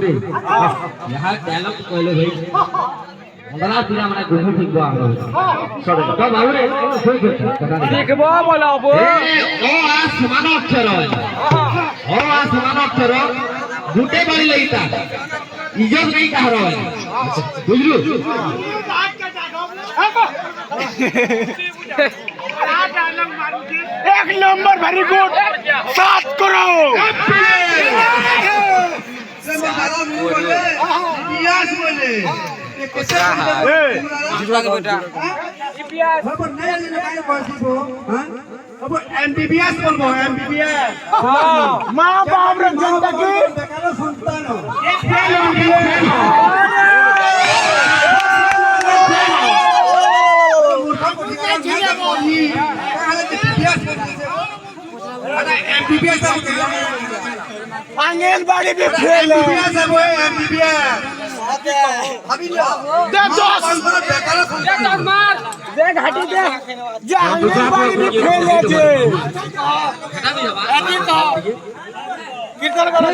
यहाँ डायलॉग कहले भाई बड़ा पूरा माने गुरु ठीक बा हम सब तो बाबू रे देखबो बोलाबो ओ आसमान अक्षर गुटे बारी लईता इज्जत नहीं कहरो बुझलु एक नंबर वेरी गुड 7 करोड़ इतिहास बोले अब एमबीबीएस बोलबो एमबीबीएस मां बाप रे जिंदगी बेकार संतान एमबीबीएस आंगनबाड़ी भी फेल है एमबीबीएस है वो एमबीबीएस अभी लो दे 10 मार दे घाटी दे जे आंगनबाड़ी भी फेल है जे अभी तो कीर्तन करो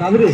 बाबू रे